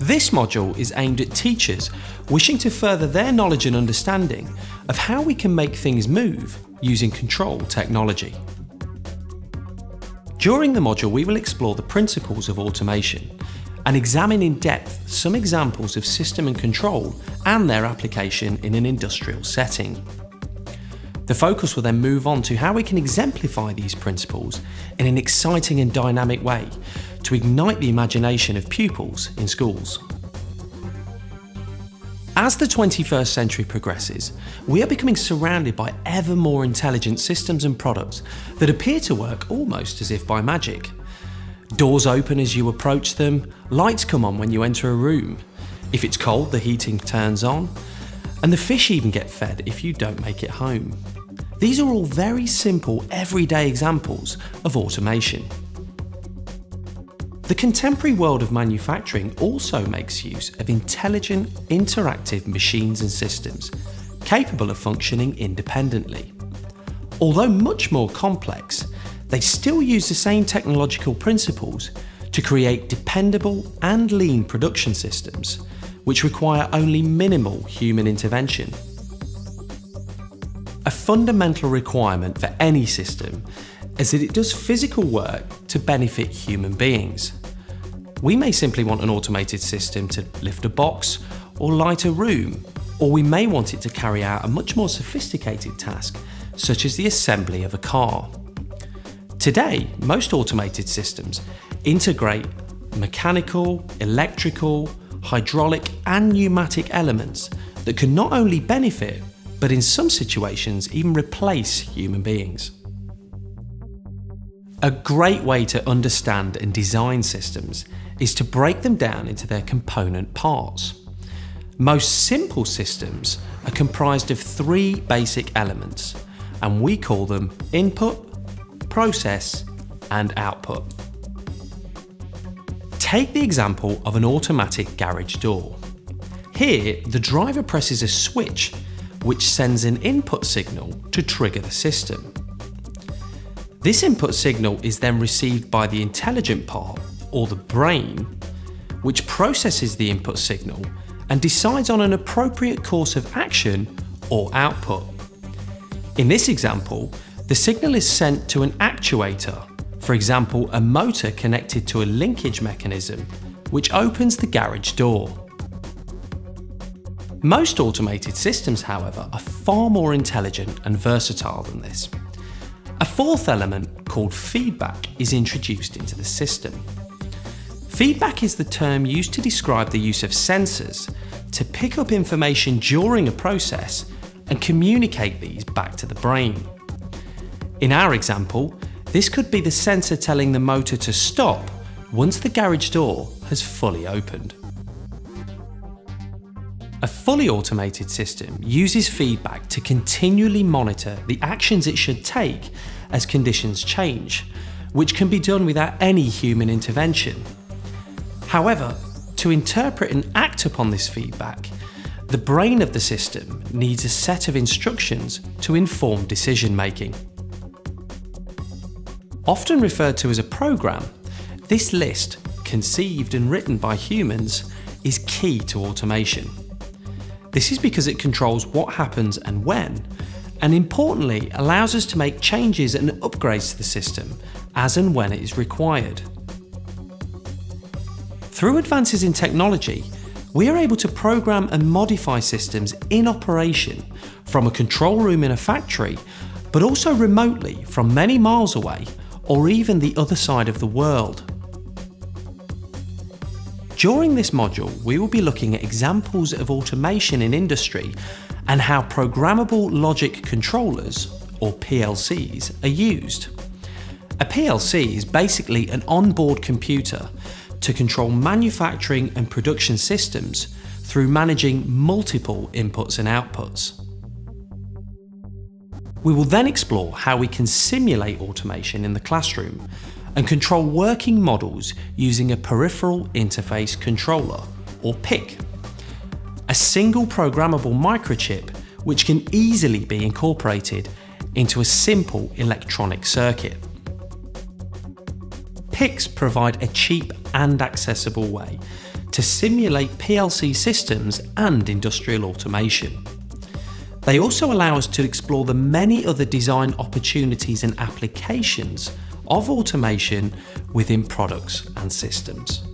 This module is aimed at teachers wishing to further their knowledge and understanding of how we can make things move using control technology. During the module, we will explore the principles of automation and examine in depth some examples of system and control and their application in an industrial setting. The focus will then move on to how we can exemplify these principles in an exciting and dynamic way to ignite the imagination of pupils in schools. As the 21st century progresses, we are becoming surrounded by ever more intelligent systems and products that appear to work almost as if by magic. Doors open as you approach them, lights come on when you enter a room. If it's cold, the heating turns on, and the fish even get fed if you don't make it home. These are all very simple, everyday examples of automation. The contemporary world of manufacturing also makes use of intelligent, interactive machines and systems capable of functioning independently. Although much more complex, they still use the same technological principles to create dependable and lean production systems, which require only minimal human intervention. A fundamental requirement for any system is that it does physical work to benefit human beings. We may simply want an automated system to lift a box or light a room, or we may want it to carry out a much more sophisticated task, such as the assembly of a car. Today, most automated systems integrate mechanical, electrical, hydraulic and pneumatic elements that can not only benefit, but in some situations even replace human beings. A great way to understand and design systems is to break them down into their component parts. Most simple systems are comprised of three basic elements, and we call them input, process, and output. Take the example of an automatic garage door. Here, the driver presses a switch which sends an input signal to trigger the system. This input signal is then received by the intelligent part, or the brain, which processes the input signal and decides on an appropriate course of action or output. In this example, the signal is sent to an actuator, for example, a motor connected to a linkage mechanism, which opens the garage door. Most automated systems, however, are far more intelligent and versatile than this. A fourth element, called feedback, is introduced into the system. Feedback is the term used to describe the use of sensors to pick up information during a process and communicate these back to the brain. In our example, this could be the sensor telling the motor to stop once the garage door has fully opened. A fully automated system uses feedback to continually monitor the actions it should take as conditions change, which can be done without any human intervention. However, to interpret and act upon this feedback, the brain of the system needs a set of instructions to inform decision making. Often referred to as a program, this list, conceived and written by humans, is key to automation. This is because it controls what happens and when, and importantly allows us to make changes and upgrades to the system as and when it is required. Through advances in technology, we are able to program and modify systems in operation from a control room in a factory, but also remotely from many miles away or even the other side of the world. During this module, we will be looking at examples of automation in industry and how programmable logic controllers, or PLCs, are used. A PLC is basically an onboard computer to control manufacturing and production systems through managing multiple inputs and outputs. We will then explore how we can simulate automation in the classroom and control working models using a peripheral interface controller, or PIC, a single programmable microchip which can easily be incorporated into a simple electronic circuit. PICs provide a cheap and accessible way to simulate PLC systems and industrial automation. They also allow us to explore the many other design opportunities and applications of automation within products and systems.